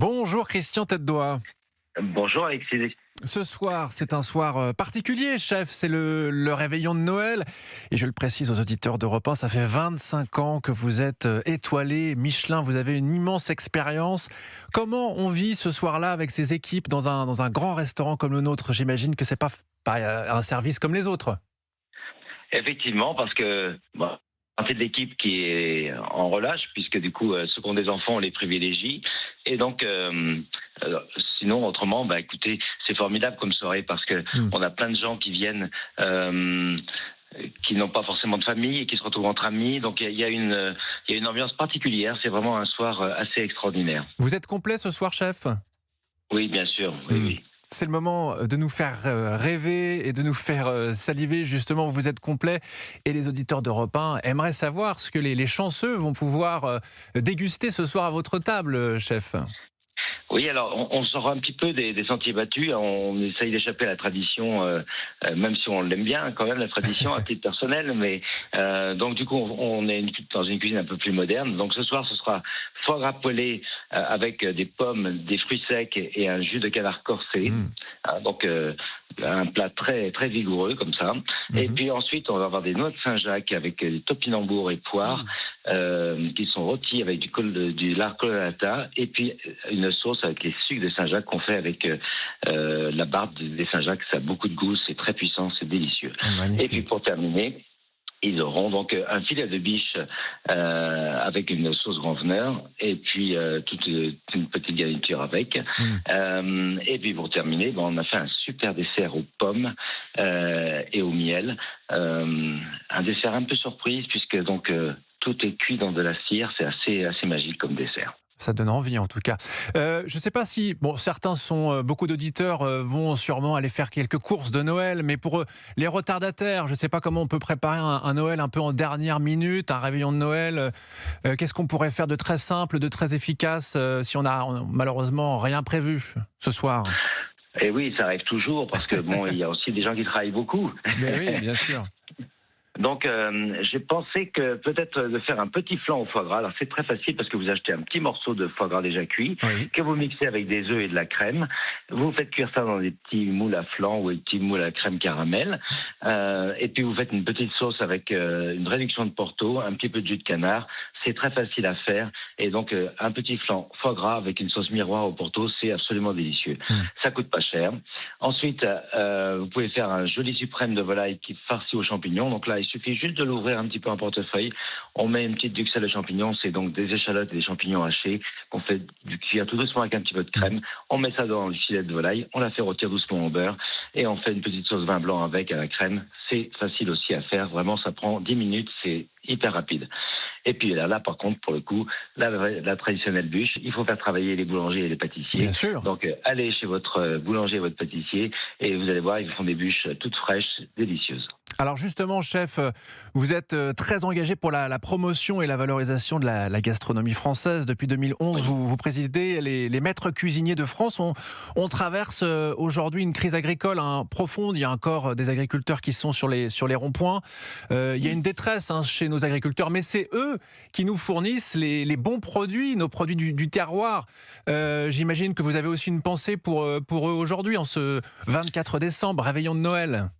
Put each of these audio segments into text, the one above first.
Bonjour Christian Tête-Doigt. Bonjour Alexis. Ce soir, c'est un soir particulier, chef. C'est le réveillon de Noël. Et je le précise aux auditeurs d'Europe 1, ça fait 25 ans que vous êtes étoilé Michelin. Vous avez une immense expérience. Comment on vit ce soir-là avec ses équipes dans un grand restaurant comme le nôtre? J'imagine que c'est pas un service comme les autres. Effectivement, parce que on fait de l'équipe qui est en relâche, puisque du coup, ceux qui ont des enfants, on les privilégie. Et donc, sinon, autrement, écoutez, c'est formidable comme soirée, parce que on a plein de gens qui viennent, qui n'ont pas forcément de famille et qui se retrouvent entre amis. Donc, il y a une ambiance particulière. C'est vraiment un soir assez extraordinaire. Vous êtes complet ce soir, chef? Oui, bien sûr. Oui, oui. C'est le moment de nous faire rêver et de nous faire saliver, justement. Vous êtes complet et les auditeurs d'Europe 1 aimeraient savoir ce que les chanceux vont pouvoir déguster ce soir à votre table, chef. Oui, alors on sort un petit peu des sentiers battus. On essaye d'échapper à la tradition, même si on l'aime bien quand même, la tradition à titre personnel. Mais donc du coup, on est dans une cuisine un peu plus moderne. Donc ce soir, ce sera foie gras poêlé avec des pommes, des fruits secs et un jus de canard corsé. Donc un plat très très vigoureux comme ça. Et puis ensuite, on va avoir des noix de Saint-Jacques avec des topinambours et poires qui sont rôtis avec du lard colorata et puis une sauce avec les sucres de Saint-Jacques qu'on fait avec la barbe des Saint-Jacques. Ça a beaucoup de goût, c'est très puissant, c'est délicieux. Et puis pour terminer, ils auront donc un filet de biche avec une sauce grand-veneur et puis toute une petite garniture avec. Et puis pour terminer, on a fait un super dessert aux pommes et au miel. Un dessert un peu surprise puisque donc tout est cuit dans de la cire. C'est assez magique comme dessert. Ça donne envie en tout cas. Je ne sais pas si, certains beaucoup d'auditeurs vont sûrement aller faire quelques courses de Noël, mais pour les retardataires, je ne sais pas comment on peut préparer un Noël un peu en dernière minute, un réveillon de Noël. Qu'est-ce qu'on pourrait faire de très simple, de très efficace si on a malheureusement rien prévu ce soir? Et oui, ça arrive toujours parce que il y a aussi des gens qui travaillent beaucoup. Mais oui, bien sûr. Donc, j'ai pensé que peut-être de faire un petit flan au foie gras. Alors, c'est très facile parce que vous achetez un petit morceau de foie gras déjà cuit, que vous mixez avec des œufs et de la crème. Vous faites cuire ça dans des petits moules à flan ou des petits moules à crème caramel. Et puis, vous faites une petite sauce avec une réduction de Porto, un petit peu de jus de canard. C'est très facile à faire. Et donc, un petit flan foie gras avec une sauce miroir au Porto, c'est absolument délicieux. Ça coûte pas cher. Ensuite, vous pouvez faire un joli suprême de volaille qui est farci aux champignons. Donc là, il suffit juste de l'ouvrir un petit peu en portefeuille. On met une petite duxelle de champignons, c'est donc des échalotes et des champignons hachés qu'on fait cuire tout doucement avec un petit peu de crème. On met ça dans le filet de volaille, on la fait rôtir doucement au beurre et on fait une petite sauce vin blanc avec à la crème. C'est facile aussi à faire, vraiment ça prend 10 minutes, c'est hyper rapide. Et puis là, par contre, pour le coup, la traditionnelle bûche, il faut faire travailler les boulangers et les pâtissiers. Bien sûr. Donc, allez chez votre boulanger et votre pâtissier et vous allez voir, ils font des bûches toutes fraîches, délicieuses. Alors justement, chef, vous êtes très engagé pour la promotion et la valorisation de la gastronomie française. Depuis 2011, vous présidez les maîtres cuisiniers de France. On traverse aujourd'hui une crise agricole profonde. Il y a encore des agriculteurs qui sont sur les ronds-points. Il y a une détresse chez nos agriculteurs, mais c'est eux qui nous fournissent les bons produits, nos produits du terroir. J'imagine que vous avez aussi une pensée pour eux aujourd'hui, en ce 24 décembre, réveillon de Noël.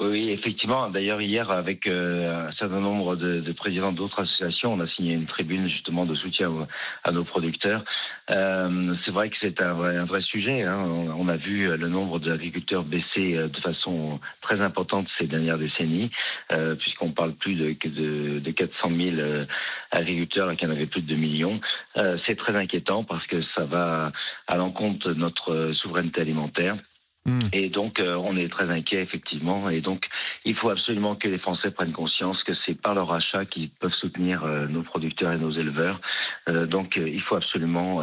Oui, effectivement. D'ailleurs, hier, avec un certain nombre de présidents d'autres associations, on a signé une tribune justement de soutien à nos producteurs. C'est vrai que c'est un vrai sujet. On a vu le nombre d'agriculteurs baisser de façon très importante ces dernières décennies, puisqu'on parle plus de 400 000 agriculteurs, alors qu'il y en avait plus de 2 millions. C'est très inquiétant parce que ça va à l'encontre de notre souveraineté alimentaire. Et donc, on est très inquiet, effectivement. Et donc, il faut absolument que les Français prennent conscience que c'est par leur achat qu'ils peuvent soutenir nos producteurs et nos éleveurs. Donc, il faut absolument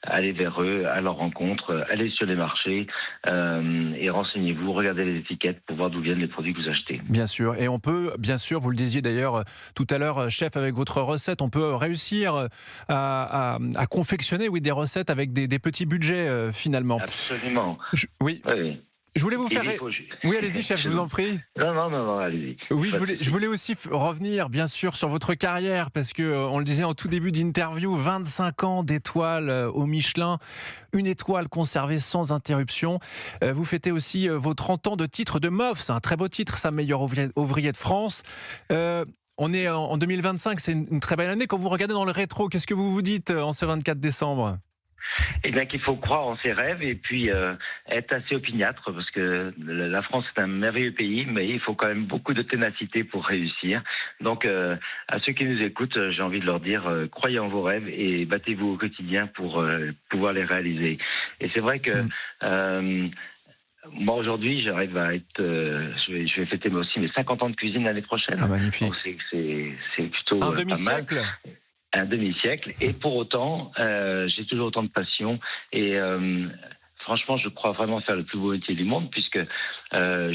aller vers eux, à leur rencontre, aller sur les marchés et renseignez-vous, regardez les étiquettes pour voir d'où viennent les produits que vous achetez. Bien sûr. Et on peut, bien sûr, vous le disiez d'ailleurs tout à l'heure, chef, avec votre recette, on peut réussir à confectionner des recettes avec des petits budgets finalement. Absolument. Oui. Je voulais vous faire... il faut- Oui, allez-y, chef, je vous en prie. Non, allez-y. Oui, Pas de je souci. voulais aussi revenir, bien sûr, sur votre carrière, parce que on le disait en tout début d'interview, 25 ans d'étoiles au Michelin, une étoile conservée sans interruption. Vous fêtez aussi vos 30 ans de titre de MOF, c'est un très beau titre, ça, meilleur ouvrier de France. On est en 2025, c'est une très belle année. Quand vous regardez dans le rétro, qu'est-ce que vous vous dites en ce 24 décembre ? Eh bien, qu'il faut croire en ses rêves et puis être assez opiniâtre, parce que la France est un merveilleux pays, mais il faut quand même beaucoup de ténacité pour réussir. Donc, à ceux qui nous écoutent, j'ai envie de leur dire, croyez en vos rêves et battez-vous au quotidien pour pouvoir les réaliser. Et c'est vrai que moi, aujourd'hui, j'arrive à être... je vais fêter moi aussi mes 50 ans de cuisine l'année prochaine. Ah, magnifique. Donc, c'est plutôt Un pas mal. demi-siècle. Un demi-siècle, et pour autant, j'ai toujours autant de passion, et franchement, je crois vraiment faire le plus beau métier du monde, puisque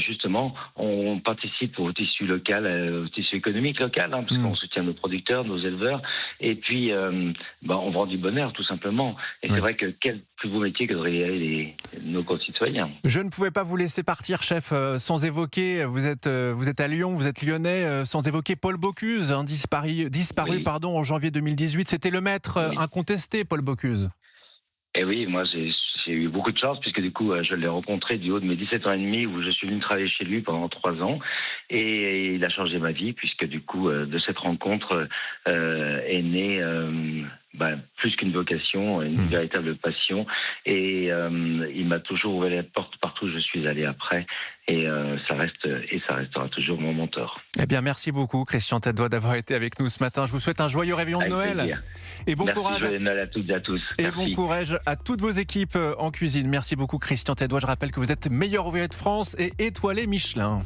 justement, on participe au tissu local, au tissu économique local, parce qu'on soutient nos producteurs, nos éleveurs, et puis on vend du bonheur, tout simplement. Et c'est vrai que quel plus beau métier que de régaler nos concitoyens. Je ne pouvais pas vous laisser partir, chef, sans évoquer, vous êtes à Lyon, vous êtes lyonnais, sans évoquer Paul Bocuse, disparu Oui. en janvier 2018. C'était le maître incontesté, Paul Bocuse. Et oui, moi j'ai eu beaucoup de chance, puisque du coup je l'ai rencontré du haut de mes 17 ans et demi, où je suis venu travailler chez lui pendant 3 ans, et il a changé ma vie, puisque du coup de cette rencontre est née plus qu'une vocation, une véritable passion, et il m'a toujours ouvert la porte partout où je suis allé après, et ça restera toujours mon mentor. Eh bien, merci beaucoup, Christian Tête-Doigt, d'avoir été avec nous ce matin. Je vous souhaite un joyeux réveillon de Avec Noël. plaisir. Et bon Merci, courage. joyeux Noël à toutes et à tous. Et Merci. bon courage à toutes vos équipes en cuisine. Merci beaucoup, Christian Tête-Doigt. Je rappelle que vous êtes meilleur ouvrier de France et étoilé Michelin.